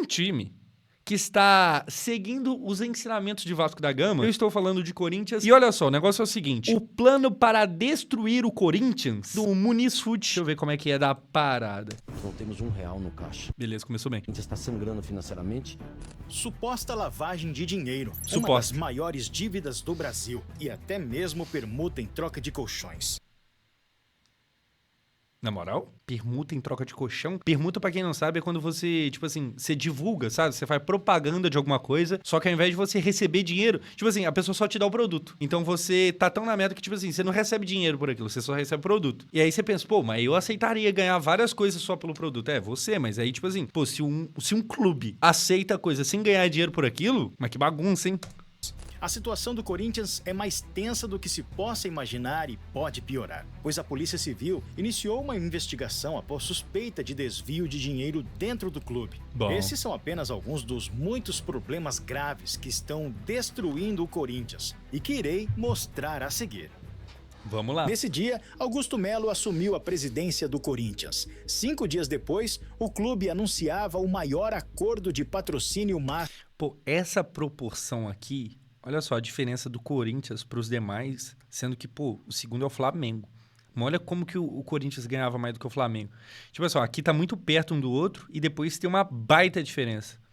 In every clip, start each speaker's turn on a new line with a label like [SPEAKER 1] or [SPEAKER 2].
[SPEAKER 1] time que está seguindo os ensinamentos de Vasco da Gama. Eu estou falando de Corinthians. E olha só, o negócio é o seguinte. O plano para destruir o Corinthians do Muniz Food. Deixa eu ver como é que é da parada.
[SPEAKER 2] Não temos R$1 no caixa.
[SPEAKER 1] Beleza, começou bem.
[SPEAKER 2] A gente está sangrando financeiramente.
[SPEAKER 3] Suposta lavagem de dinheiro. Uma das
[SPEAKER 1] Suposta.
[SPEAKER 3] maiores dívidas do Brasil. E até mesmo permuta em troca de colchões.
[SPEAKER 1] Na moral, permuta em troca de colchão. Permuta, pra quem não sabe, é quando você, tipo assim, você divulga, sabe? Você faz propaganda de alguma coisa, só que ao invés de você receber dinheiro, tipo assim, a pessoa só te dá o produto. Então você tá tão na merda que, tipo assim, você não recebe dinheiro por aquilo, você só recebe produto. E aí você pensa, pô, mas eu aceitaria ganhar várias coisas só pelo produto. É, você, mas aí, tipo assim, pô, se um clube aceita coisa sem ganhar dinheiro por aquilo, mas que bagunça, hein?
[SPEAKER 3] A situação do Corinthians é mais tensa do que se possa imaginar e pode piorar, pois a Polícia Civil iniciou uma investigação após suspeita de desvio de dinheiro dentro do clube.
[SPEAKER 1] Bom.
[SPEAKER 3] Esses são apenas alguns dos muitos problemas graves que estão destruindo o Corinthians e que irei mostrar a seguir.
[SPEAKER 1] Vamos lá.
[SPEAKER 3] Nesse dia, Augusto Melo assumiu a presidência do Corinthians. 5 dias depois, o clube anunciava o maior acordo de patrocínio
[SPEAKER 1] Pô, essa proporção aqui, olha só a diferença do Corinthians para os demais, sendo que, pô, o segundo é o Flamengo. Mas olha como que o Corinthians ganhava mais do que o Flamengo. Tipo assim, ó, aqui tá muito perto um do outro e depois tem uma baita diferença.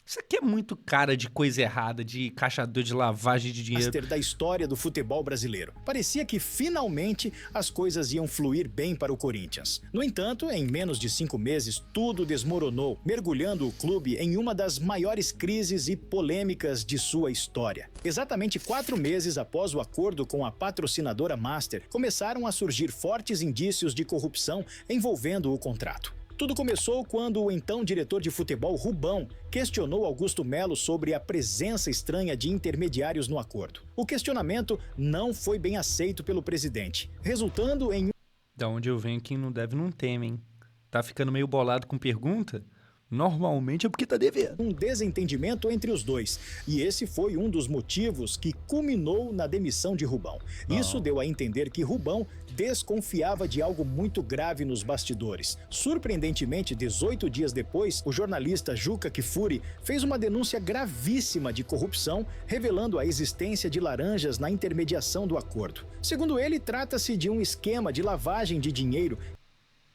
[SPEAKER 1] Isso aqui é muito cara de coisa errada, de caixador de lavagem de dinheiro.
[SPEAKER 3] master da história do futebol brasileiro. Parecia que finalmente as coisas iam fluir bem para o Corinthians. No entanto, em menos de 5 meses, tudo desmoronou, mergulhando o clube em uma das maiores crises e polêmicas de sua história. Exatamente 4 meses após o acordo com a patrocinadora Master, começaram a surgir fortes indícios de corrupção envolvendo o contrato. Tudo começou quando o então diretor de futebol, Rubão, questionou Augusto Melo sobre a presença estranha de intermediários no acordo. O questionamento não foi bem aceito pelo presidente, resultando em
[SPEAKER 1] Da onde eu venho, quem não deve não teme, hein? Tá ficando meio bolado com pergunta? Normalmente é porque tá devendo.
[SPEAKER 3] um desentendimento entre os dois. E esse foi um dos motivos que culminou na demissão de Rubão. Isso deu a entender que Rubão desconfiava de algo muito grave nos bastidores. Surpreendentemente, 18 dias depois, o jornalista Juca Kfouri fez uma denúncia gravíssima de corrupção, revelando a existência de laranjas na intermediação do acordo. Segundo ele, trata-se de um esquema de lavagem de dinheiro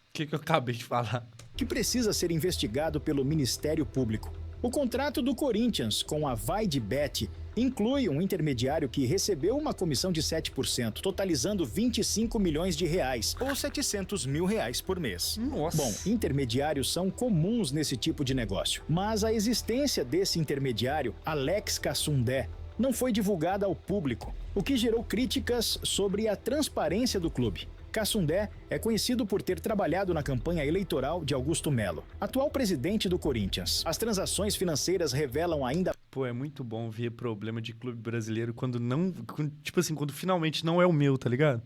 [SPEAKER 1] O que eu acabei de falar?
[SPEAKER 3] que precisa ser investigado pelo Ministério Público. O contrato do Corinthians com a Vai de Bet inclui um intermediário que recebeu uma comissão de 7%, totalizando 25 milhões de reais, ou 700 mil reais por mês.
[SPEAKER 1] Nossa.
[SPEAKER 3] Bom, intermediários são comuns nesse tipo de negócio, mas a existência desse intermediário, Alex Cassundé, não foi divulgada ao público, o que gerou críticas sobre a transparência do clube. Cassundé é conhecido por ter trabalhado na campanha eleitoral de Augusto Melo, atual presidente do Corinthians. As transações financeiras revelam ainda...
[SPEAKER 1] Pô, é muito bom ver problema de clube brasileiro quando não... Tipo assim, quando finalmente não é o meu, tá ligado?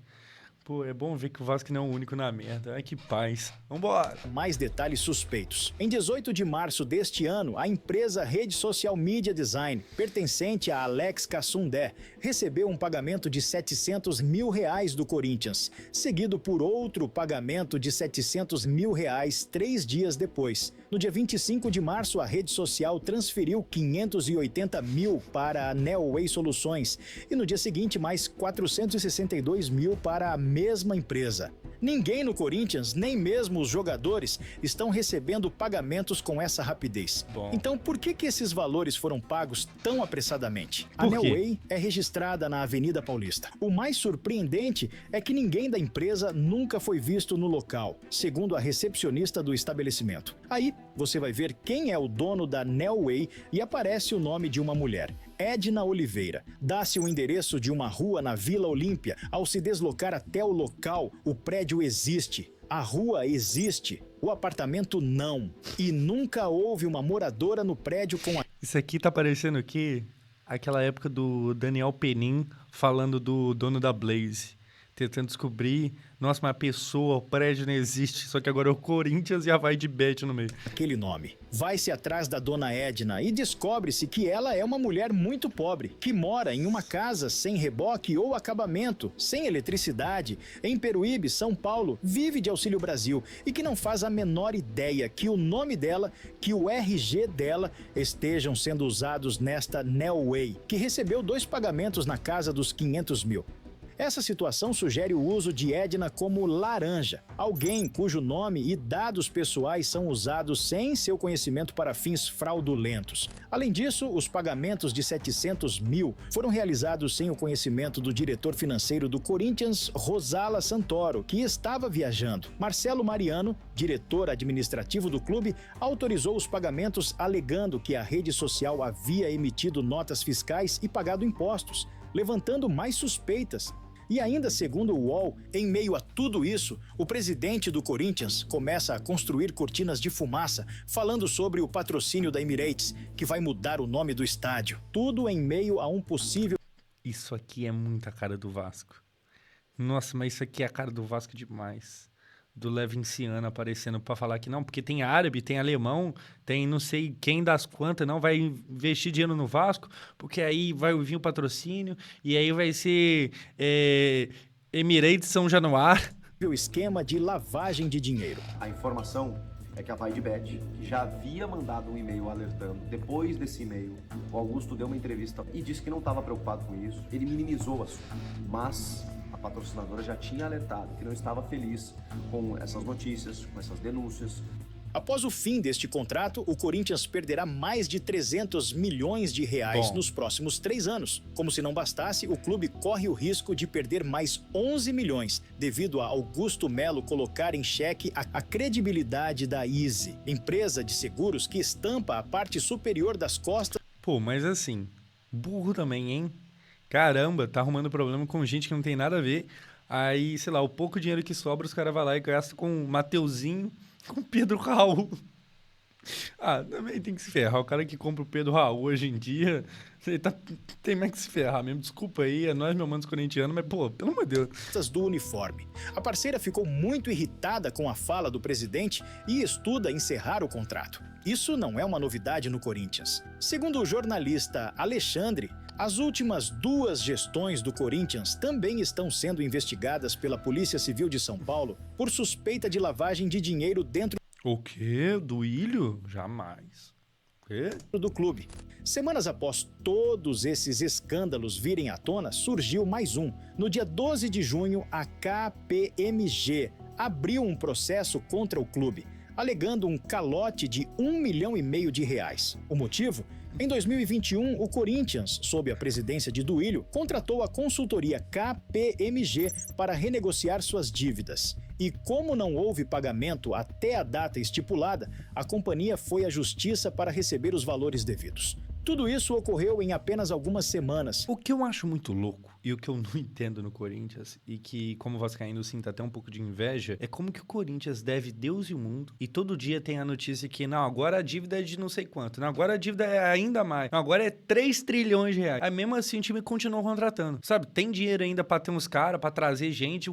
[SPEAKER 1] Pô, é bom ver que o Vasco não é o único na merda. Ai, que paz. Vambora.
[SPEAKER 3] mais detalhes suspeitos. Em 18 de março deste ano, a empresa Rede Social Media Design, pertencente a Alex Cassundé, recebeu um pagamento de 700 mil reais do Corinthians, seguido por outro pagamento de 700 mil reais 3 dias depois. No dia 25 de março, a rede social transferiu 580 mil para a Neoway Soluções e no dia seguinte mais 462 mil para a mesma empresa. Ninguém no Corinthians, nem mesmo os jogadores, estão recebendo pagamentos com essa rapidez.
[SPEAKER 1] Bom.
[SPEAKER 3] Então, por que esses valores foram pagos tão apressadamente? A
[SPEAKER 1] Por quê?
[SPEAKER 3] Neoway é registrada na Avenida Paulista. O mais surpreendente é que ninguém da empresa nunca foi visto no local, segundo a recepcionista do estabelecimento. Aí, você vai ver quem é o dono da Neoway e aparece o nome de uma mulher. Edna Oliveira. Dá-se o endereço de uma rua na Vila Olímpia. Ao se deslocar até o local, o prédio existe. A rua existe. O apartamento não. E nunca houve uma moradora no prédio com a...
[SPEAKER 1] Isso aqui tá parecendo o quê? Aquela época do Daniel Penin falando do dono da Blaze. tentando descobrir, nossa, mas a pessoa, o prédio não existe, só que agora é o Corinthians e a Vai de Bet no meio.
[SPEAKER 3] Aquele nome. Vai-se atrás da dona Edna e descobre-se que ela é uma mulher muito pobre, que mora em uma casa sem reboque ou acabamento, sem eletricidade, em Peruíbe, São Paulo, vive de Auxílio Brasil e que não faz a menor ideia que o nome dela, que o RG dela estejam sendo usados nesta Nelway, que recebeu 2 pagamentos na casa dos 500 mil. Essa situação sugere o uso de Edna como laranja, alguém cujo nome e dados pessoais são usados sem seu conhecimento para fins fraudulentos. Além disso, os pagamentos de 700 mil foram realizados sem o conhecimento do diretor financeiro do Corinthians, Rosala Santoro, que estava viajando. Marcelo Mariano, diretor administrativo do clube, autorizou os pagamentos alegando que a rede social havia emitido notas fiscais e pagado impostos, levantando mais suspeitas. E ainda segundo o UOL, em meio a tudo isso, o presidente do Corinthians começa a construir cortinas de fumaça, falando sobre o patrocínio da Emirates, que vai mudar o nome do estádio. Tudo em meio a um possível...
[SPEAKER 1] Isso aqui é muita cara do Vasco. Nossa, mas isso aqui é a cara do Vasco demais. Do Levinciano aparecendo pra falar que não, porque tem árabe, tem alemão, tem não sei quem das quantas, não vai investir dinheiro no Vasco, porque aí vai vir o patrocínio, e aí vai ser Emirates São Januário.
[SPEAKER 3] O esquema de lavagem de dinheiro.
[SPEAKER 4] A informação é que a Vai de Bet já havia mandado um e-mail alertando. Depois desse e-mail, o Augusto deu uma entrevista e disse que não estava preocupado com isso. Ele minimizou o assunto, mas a patrocinadora já tinha alertado que não estava feliz com essas notícias, com essas denúncias.
[SPEAKER 3] Após o fim deste contrato, o Corinthians perderá mais de 300 milhões de reais nos próximos 3 anos. Como se não bastasse, o clube corre o risco de perder mais 11 milhões, devido a Augusto Melo colocar em xeque a credibilidade da Easy, empresa de seguros que estampa a parte superior das costas.
[SPEAKER 1] Pô, mas assim, burro também, hein? Caramba, tá arrumando problema com gente que não tem nada a ver. Aí, sei lá, o pouco dinheiro que sobra, os caras vão lá e gastam com o Mateuzinho, com o Pedro Raul. Ah, também tem que se ferrar. O cara que compra o Pedro Raul hoje em dia, tem mais que se ferrar mesmo. Desculpa aí, é nós, meu mano, corintiano, mas, pô, pelo amor de Deus.
[SPEAKER 3] Do uniforme. A parceira ficou muito irritada com a fala do presidente e estuda encerrar o contrato. Isso não é uma novidade no Corinthians. Segundo o jornalista Alexandre, as últimas 2 gestões do Corinthians também estão sendo investigadas pela Polícia Civil de São Paulo por suspeita de lavagem de dinheiro dentro
[SPEAKER 1] O quê? Do Ilho? Jamais. O quê?
[SPEAKER 3] do clube. Semanas após todos esses escândalos virem à tona, surgiu mais um. No dia 12 de junho, a KPMG abriu um processo contra o clube, alegando um calote de R$1,5 milhão de reais. O motivo? Em 2021, o Corinthians, sob a presidência de Duílio, contratou a consultoria KPMG para renegociar suas dívidas. E como não houve pagamento até a data estipulada, a companhia foi à justiça para receber os valores devidos. Tudo isso ocorreu em apenas algumas semanas.
[SPEAKER 1] O que eu acho muito louco e o que eu não entendo no Corinthians, e que, como vascaíno, sinto até um pouco de inveja, é como que o Corinthians deve Deus e o mundo, e todo dia tem a notícia que, não, agora a dívida é de não sei quanto, não, agora a dívida é ainda mais, não, agora é 3 trilhões de reais. Aí mesmo assim o time continua contratando, sabe? Tem dinheiro ainda pra ter uns caras, pra trazer gente,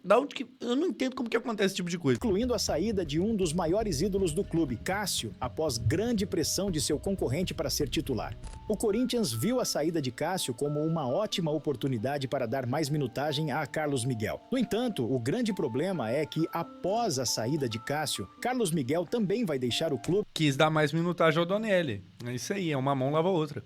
[SPEAKER 1] da onde que... Eu não entendo como que acontece esse tipo de coisa.
[SPEAKER 3] Incluindo a saída de um dos maiores ídolos do clube, Cássio, após grande pressão de seu concorrente para ser titular. O Corinthians viu a saída de Cássio como uma ótima oportunidade para dar mais minutagem a Carlos Miguel. No entanto, o grande problema é que, após a saída de Cássio, Carlos Miguel também vai deixar o clube.
[SPEAKER 1] Quis dar mais minutagem ao Donelli. É isso aí, é uma mão lava a outra.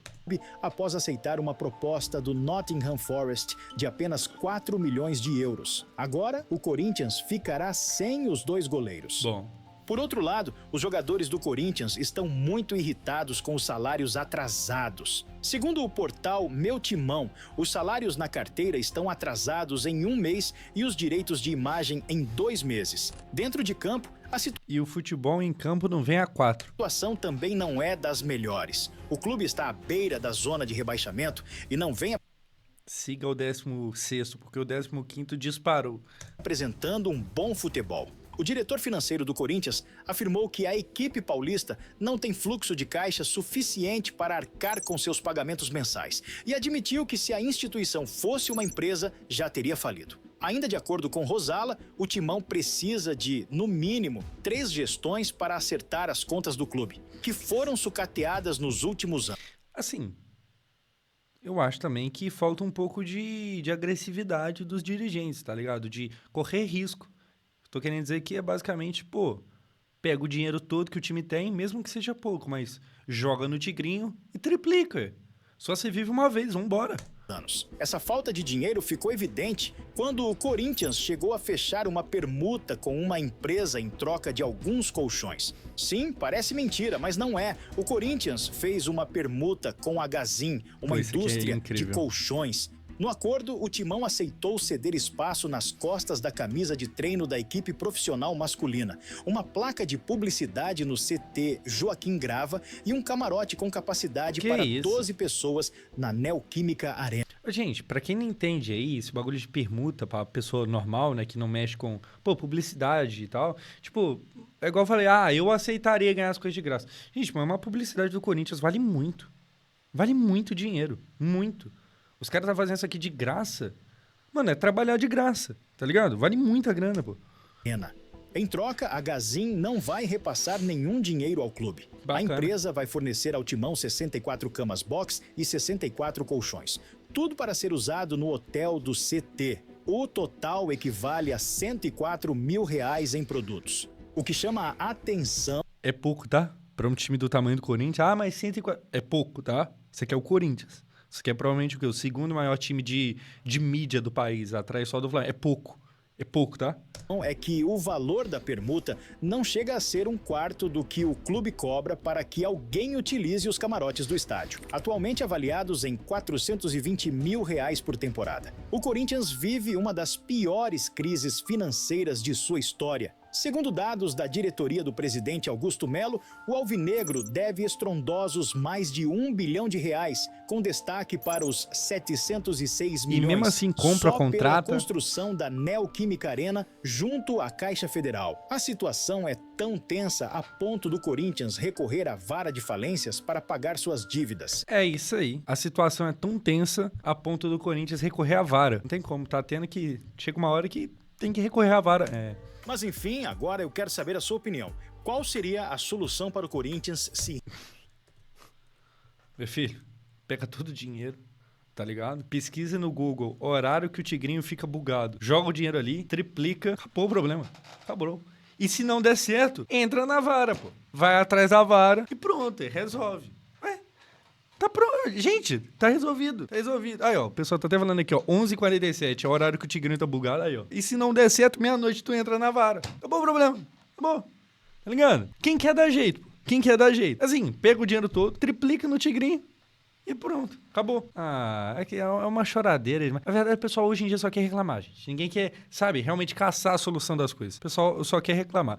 [SPEAKER 3] Após aceitar uma proposta do Nottingham Forest de apenas 4 milhões de euros. Agora, o Corinthians ficará sem os 2 goleiros.
[SPEAKER 1] Bom.
[SPEAKER 3] Por outro lado, os jogadores do Corinthians estão muito irritados com os salários atrasados. Segundo o portal Meu Timão, os salários na carteira estão atrasados em 1 mês e os direitos de imagem em 2 meses. Dentro de campo,
[SPEAKER 1] E o futebol em campo não vem a 4.
[SPEAKER 3] A situação também não é das melhores. O clube está à beira da zona de rebaixamento e não vem
[SPEAKER 1] Siga o 16º, porque o 15º disparou.
[SPEAKER 3] apresentando um bom futebol. O diretor financeiro do Corinthians afirmou que a equipe paulista não tem fluxo de caixa suficiente para arcar com seus pagamentos mensais e admitiu que se a instituição fosse uma empresa, já teria falido. Ainda de acordo com Rosala, o Timão precisa de, no mínimo, 3 gestões para acertar as contas do clube, que foram sucateadas nos últimos anos.
[SPEAKER 1] Assim, eu acho também que falta um pouco de agressividade dos dirigentes, tá ligado? De correr risco. Tô querendo dizer que é basicamente, pô, pega o dinheiro todo que o time tem, mesmo que seja pouco, mas joga no Tigrinho e triplica. Só você vive uma vez, vambora.
[SPEAKER 3] Essa falta de dinheiro ficou evidente quando o Corinthians chegou a fechar uma permuta com uma empresa em troca de alguns colchões. Sim, parece mentira, mas não é. O Corinthians fez uma permuta com a Gazin, uma indústria de colchões. No acordo, o Timão aceitou ceder espaço nas costas da camisa de treino da equipe profissional masculina, uma placa de publicidade no CT Joaquim Grava e um camarote com capacidade para 12 pessoas na Neoquímica Arena.
[SPEAKER 1] Gente, pra quem não entende aí, esse bagulho de permuta pra pessoa normal, né, que não mexe com, publicidade e tal, tipo, é igual eu falei, eu aceitaria ganhar as coisas de graça. Gente, mas uma publicidade do Corinthians vale muito. Vale muito dinheiro. Muito. Os caras tá fazendo isso aqui de graça. Mano, é trabalhar de graça, tá ligado? Vale muita grana, pô.
[SPEAKER 3] Em troca, a Gazin não vai repassar nenhum dinheiro ao clube.
[SPEAKER 1] Bacana.
[SPEAKER 3] A empresa vai fornecer ao Timão 64 camas box e 64 colchões. Tudo para ser usado no hotel do CT. O total equivale a R$104 mil em produtos. O que chama a atenção...
[SPEAKER 1] É pouco, tá? Pra um time do tamanho do Corinthians. Mas 104... É pouco, tá? Você quer o Corinthians. Você quer provavelmente o quê? O segundo maior time de mídia do país, atrás só do Flamengo. É pouco. É pouco, tá?
[SPEAKER 3] É que o valor da permuta não chega a ser 1/4 do que o clube cobra para que alguém utilize os camarotes do estádio, atualmente avaliados em R$420 mil por temporada. O Corinthians vive uma das piores crises financeiras de sua história. Segundo dados da diretoria do presidente Augusto Melo, o alvinegro deve estrondosos mais de R$1 bilhão, com destaque para os 706 milhões.
[SPEAKER 1] E mesmo assim compra,
[SPEAKER 3] só
[SPEAKER 1] contrata.
[SPEAKER 3] pela construção da Neoquímica Arena junto à Caixa Federal. A situação é tão tensa a ponto do Corinthians recorrer à vara de falências para pagar suas dívidas.
[SPEAKER 1] É isso aí. A situação é tão tensa a ponto do Corinthians recorrer à vara. Não tem como, tá tendo que... Chega uma hora que tem que recorrer à vara.
[SPEAKER 3] Mas enfim, agora eu quero saber a sua opinião. Qual seria a solução para o Corinthians se...
[SPEAKER 1] Meu filho, pega todo o dinheiro, tá ligado? Pesquisa no Google, horário que o Tigrinho fica bugado. Joga o dinheiro ali, triplica, acabou o problema. Acabou. E se não der certo, entra na vara, pô. Vai atrás da vara e pronto, resolve. Tá pronto. Gente, tá resolvido. Tá resolvido. Aí, ó, o pessoal tá até falando aqui, ó, 11h47, é o horário que o Tigrinho tá bugado, aí, ó. E se não der certo, meia-noite tu entra na vara. Acabou o problema. Acabou. Tá ligado? Quem quer dar jeito? Quem quer dar jeito? Assim, pega o dinheiro todo, triplica no Tigrinho e pronto. Acabou. É que é uma choradeira. Na verdade, o pessoal hoje em dia só quer reclamar, gente. Ninguém quer, sabe, realmente caçar a solução das coisas. O pessoal só quer reclamar.